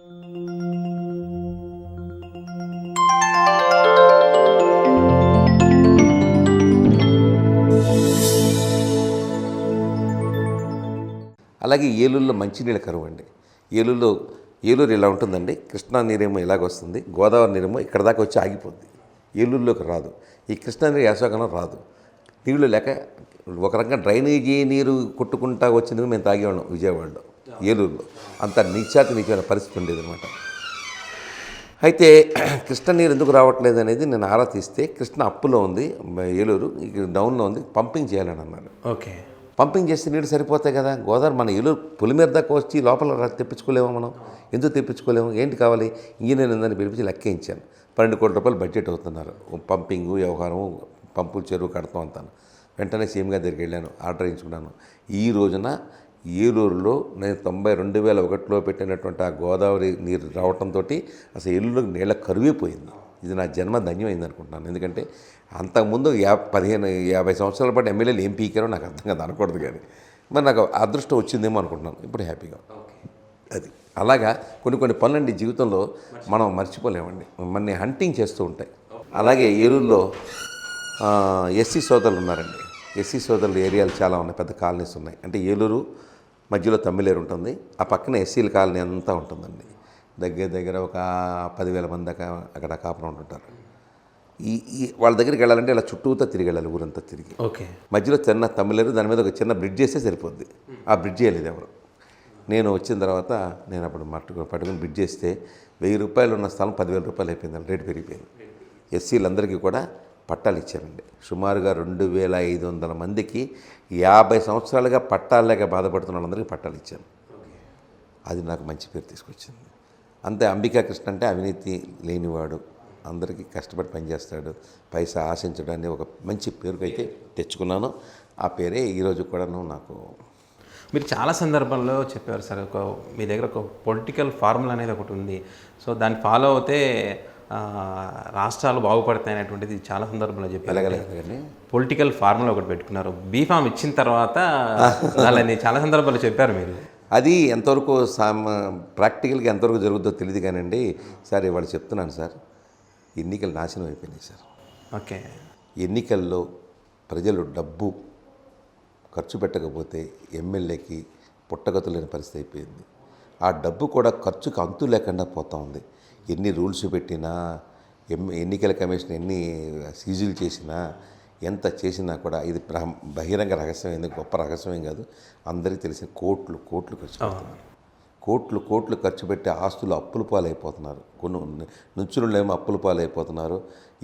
అలాగే ఏలూరులో మంచినీళ్ళ కరువు అండి. ఏలూరు ఇలా ఉంటుందండి. కృష్ణా నీరేమో ఇలాగొస్తుంది, గోదావరి నీరేమో ఇక్కడ దాకా వచ్చి ఆగిపోద్ది, ఏలూరులోకి రాదు. ఈ కృష్ణా నీరు వేసవకాలం రాదు, నీళ్లు లేక ఒక రకంగా డ్రైనేజీ నీరు కొట్టుకుంటా వచ్చింది మేము తాగేవాళ్ళం విజయవాడలో, ఏలూరులో. అంత నీచమైన పరిస్థితి ఉండేది అనమాట. అయితే కృష్ణ నీరు ఎందుకు రావట్లేదు అనేది నేను ఆరా తీస్తే, కృష్ణ అప్పులో ఉంది ఏలూరు, డౌన్లో ఉంది, పంపింగ్ చేయాలని అన్నారు. ఓకే, పంపింగ్ చేస్తే నీళ్ళు సరిపోతాయి కదా. గోదావరి మన ఏలూరు పులిమేర దాకా వచ్చి లోపల తెప్పించుకోలేము మనం, ఎందుకు తెప్పించుకోలేము, ఏంటి కావాలి, ఇంజనీర్ ఉందని పిలిపించి లెక్కించాను. 12 కోట్ల రూపాయలు బడ్జెట్ అవుతున్నారు, పంపింగు వ్యవహారం, పంపులు చెరువు కడతాం అంతాను. వెంటనే సీఎం గారి దగ్గరికి వెళ్ళాను, ఆర్డర్ ఇచ్చుకున్నాను. ఈ రోజున ఏలూరులో నేను 2001లో పెట్టినటువంటి ఆ గోదావరి నీరు రావడంతో అసలు ఏలూరులో నీళ్ళ కరువైపోయింది. ఇది నా జన్మ ధన్యమైంది అనుకుంటున్నాను. ఎందుకంటే అంతకుముందు 50 సంవత్సరాల పాటు ఎమ్మెల్యేలు ఏం పీకారో నాకు అర్థం కాదు, అనకూడదు కానీ మరి నాకు అదృష్టం వచ్చిందేమో అనుకుంటున్నాను ఇప్పుడు హ్యాపీగా. అది అలాగా కొన్ని పనులండి జీవితంలో మనం మర్చిపోలేమండి, మనని హంటింగ్ చేస్తూ ఉంటాయి. అలాగే ఏలూరులో ఎస్సీ సోదరులు ఉన్నారండి. ఎస్సీ సోదరుల ఏరియాలు చాలా ఉన్నాయి, పెద్ద కాలనీస్ ఉన్నాయి. అంటే ఏలూరు మధ్యలో తమ్మిలేరు ఉంటుంది, ఆ పక్కన ఎస్సీల కాలనీ అంతా ఉంటుందండి. దగ్గర ఒక 10,000 మంది దాకా అక్కడ కాపురం ఉంటుంటారు. వాళ్ళ దగ్గరికి వెళ్ళాలంటే ఇలా చుట్టూతో తిరిగి వెళ్ళాలి, ఊరంతా తిరిగి. ఓకే, మధ్యలో చిన్న తమ్మిలేరు, దాని మీద ఒక చిన్న బ్రిడ్జ్ చేస్తే సరిపోద్ది. ఆ బ్రిడ్జ్ వేయలేదు ఎవరు. నేను వచ్చిన తర్వాత నేను అప్పుడు పట్టుకుని బ్రిడ్జ్ చేస్తే 1000 రూపాయలు ఉన్న స్థలం 10,000 రూపాయలు అయిపోయింది, రేటు పెరిగిపోయింది. ఎస్సీలందరికీ కూడా పట్టాలు ఇచ్చారండి. సుమారుగా 2,500 మందికి 50 సంవత్సరాలుగా పట్టాలు లేక బాధపడుతున్న వాళ్ళందరికీ పట్టాలు ఇచ్చాను. అది నాకు మంచి పేరు తీసుకొచ్చింది. అంతే, అంబికా కృష్ణ అంటే అవినీతి లేనివాడు, అందరికీ కష్టపడి పనిచేస్తాడు, పైసా ఆశించడాన్ని ఒక మంచి పేరుకైతే తెచ్చుకున్నాను. ఆ పేరే ఈరోజు కూడాను నాకు. మీరు చాలా సందర్భాల్లో చెప్పారు సార్, మీ దగ్గర ఒక పొలిటికల్ ఫార్ములా అనేది ఒకటి ఉంది, సో దాన్ని ఫాలో అవుతే రాష్ట్రాలు బాగుపడతాయి అనేటువంటిది చాలా సందర్భంలో చెప్పారు. పొలిటికల్ ఫార్ములా ఒకటి పెట్టుకున్నారు, బీఫామ్ ఇచ్చిన తర్వాత వాళ్ళని చాలా సందర్భాల్లో చెప్పారు మీరు. అది ఎంతవరకు ప్రాక్టికల్గా ఎంతవరకు జరుగుతుందో తెలియదు కానండి సార్. ఇవాళ చెప్తున్నాను సార్, ఎన్నికలు నాశనం అయిపోయినాయి సార్. ఓకే, ఎన్నికల్లో ప్రజలు డబ్బు ఖర్చు పెట్టకపోతే ఎమ్మెల్యేకి పుట్టగతులేని పరిస్థితి అయిపోయింది. ఆ డబ్బు కూడా ఖర్చుకు అంతు లేకుండా పోతూ ఉంది. ఎన్ని రూల్స్ పెట్టినా, ఎన్నికల కమిషన్ ఎన్ని సీజులు చేసినా, ఎంత చేసినా కూడా ఇది బహిరంగ రహస్యం, ఎందుకు గొప్ప రహస్యం కాదు, అందరికీ తెలిసిన కోట్లు ఖర్చు పెడుతున్నారు. కోట్లు ఖర్చు పెట్టి ఆస్తులు అప్పుల పాలైపోతున్నారు. కొన్ని నుంచునులేమో అప్పుల పాలైపోతున్నారు.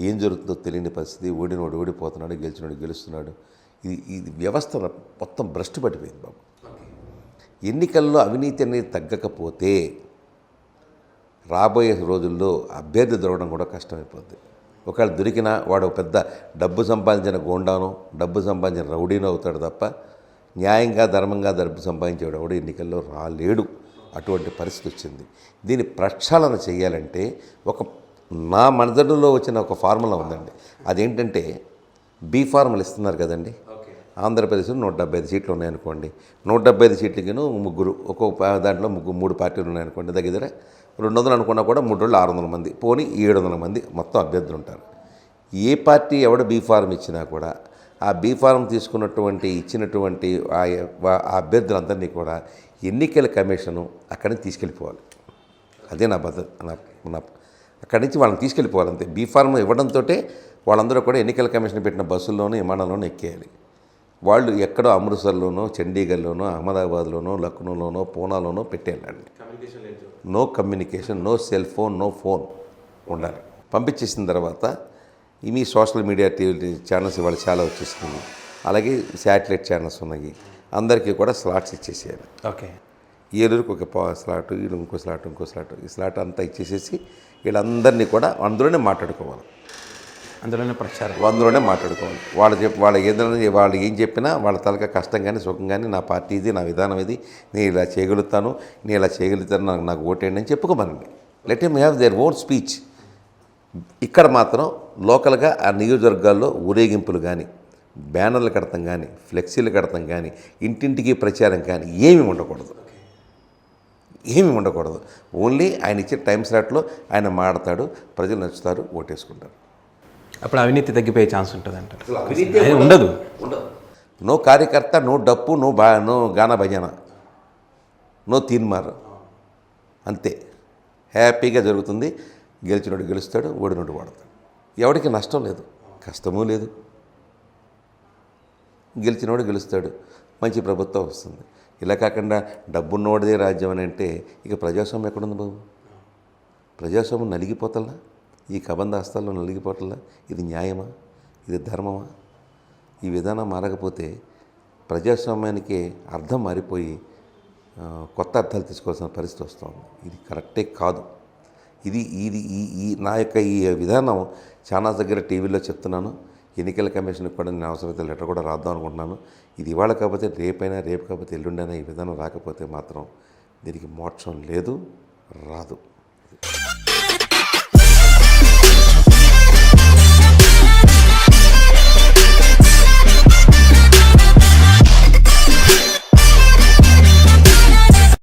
ఏం జరుగుతుందో తెలియని పరిస్థితి. ఓడినోడు ఓడిపోతున్నాడు, గెలిచినోడు గెలుస్తున్నాడు. ఇది వ్యవస్థ మొత్తం భ్రష్టు పడిపోయింది బాబు. ఎన్నికల్లో అవినీతి అనేది తగ్గకపోతే రాబోయే రోజుల్లో అభ్యర్థి దొరకడం కూడా కష్టమైపోద్ది. ఒకవేళ దొరికినా వాడు పెద్ద డబ్బు సంపాదించిన గోండానో, డబ్బు సంపాదించిన రౌడీనో అవుతాడు తప్ప న్యాయంగా ధర్మంగా డబ్బు సంపాదించేవాడు ఎవడు ఎన్నికల్లో రాలేడు. అటువంటి పరిస్థితి వచ్చింది. దీన్ని ప్రక్షాళన చేయాలంటే నా మనదడులో వచ్చిన ఒక ఫార్ములా ఉందండి. అదేంటంటే బీ ఫార్ములా ఇస్తున్నారు కదండి. ఆంధ్రప్రదేశ్లో 175 సీట్లు ఉన్నాయనుకోండి, 175 సీట్లకి ముగ్గురు, ఒక్కొక్క దాంట్లో 3 పార్టీలు ఉన్నాయనుకోండి, దగ్గర 200 అనుకున్నా కూడా 3 రోజులు 600 మంది, పోనీ 700 మంది మొత్తం అభ్యర్థులు ఉంటారు. ఏ పార్టీ ఎవడ బీ ఫారం ఇచ్చినా కూడా ఆ బీ ఫారం ఇచ్చినటువంటి ఆ అభ్యర్థులందరినీ కూడా ఎన్నికల కమిషను అక్కడి నుంచి తీసుకెళ్ళిపోవాలి. అదే నా అక్కడి నుంచి వాళ్ళని తీసుకెళ్ళిపోవాలి అంతే. బీ ఫారం ఇవ్వడంతో వాళ్ళందరూ కూడా ఎన్నికల కమిషన్ పెట్టిన బస్సుల్లోనూ విమానాల్లోనూ ఎక్కేయాలి. వాళ్ళు ఎక్కడో అమృత్సర్లోనో, చండీగఢ్లోనో, అహ్మదాబాద్లోనో, లక్నోలోనో, పూనాలోనో పెట్టేయాలండి. No communication, no cell phone, no phone ఉండాలి. పంపించేసిన తర్వాత మీ సోషల్ మీడియా టీవీ ఛానల్స్ ఇవాళ చాలా వచ్చేస్తుంది, అలాగే శాటిలైట్ ఛానల్స్ ఉన్నాయి, అందరికీ కూడా స్లాట్స్ ఇచ్చేసేయాలి. ఓకే, ఏలూరుకి ఒక స్లాట్, వీళ్ళు ఇంకో స్లాట్, ఈ స్లాట్ అంతా ఇచ్చేసేసి వీళ్ళందరినీ కూడా అందులోనే మాట్లాడుకోవాలి. అందులోనే ప్రచారం, అందులోనే మాట్లాడుకోవాలి. వాళ్ళు ఏం చెప్పినా వాళ్ళ తలక కష్టం కానీ సుఖం కానీ నా పార్టీ ఇది, నా విధానం ఇది, నేను ఇలా చేయగలుగుతాను, నాకు ఓటేయండి అని చెప్పుకోమనండి. Let him have their own speech. ఇక్కడ మాత్రం లోకల్గా ఆ నియోజకవర్గాల్లో ఊరేగింపులు కానీ, బ్యానర్లు కడతాం కానీ, ఫ్లెక్సీలు కడతాం కానీ, ఇంటింటికి ప్రచారం కానీ ఏమీ ఉండకూడదు. ఏమీ ఉండకూడదు. ఓన్లీ ఆయన ఇచ్చే టైం స్లాట్లో ఆయన మాడతాడు, ప్రజలు నచ్చుతారు, ఓటేసుకుంటారు. అప్పుడు అవినీతి తగ్గిపోయే ఛాన్స్ ఉంటుంది అంటారు. ఉండదు. నో కార్యకర్త, నో డప్పు, నో గానా భజన, నో తీన్మార్, అంతే హ్యాపీగా జరుగుతుంది. గెలిచినోడు గెలుస్తాడు, ఓడినోడు వాడతాడు. ఎవరికి నష్టం లేదు, కష్టమూ లేదు. గెలిచినోడు గెలుస్తాడు, మంచి ప్రభుత్వం వస్తుంది. ఇలా కాకుండా డబ్బున్నోడిదే రాజ్యం అని అంటే ఇక ప్రజాస్వామ్యం ఎక్కడుంది బాబు? ప్రజాస్వామ్యం నలిగిపోతల్లా, ఈ కబంధ హస్తాల్లో నలిగిపోతల్లా. ఇది న్యాయమా? ఇది ధర్మమా? ఈ విధానం మారకపోతే ప్రజాస్వామ్యానికి అర్థం మారిపోయి కొత్త అర్థాలు తీసుకోవాల్సిన పరిస్థితి వస్తుంది. ఇది కరెక్టే కాదు. ఇది ఇది ఈ ఈ నా యొక్క ఈ విధానం చాలా దగ్గర టీవీలో చెప్తున్నాను. ఎన్నికల కమిషన్కి కూడా నేను అవసరమైతే లెటర్ కూడా రాద్దాం అనుకుంటున్నాను. ఇది ఇవాళ కాకపోతే రేపైనా, రేపు కాకపోతే ఎల్లుండైనా ఈ విధానం రాకపోతే మాత్రం దీనికి మోక్షం లేదు, రాదు.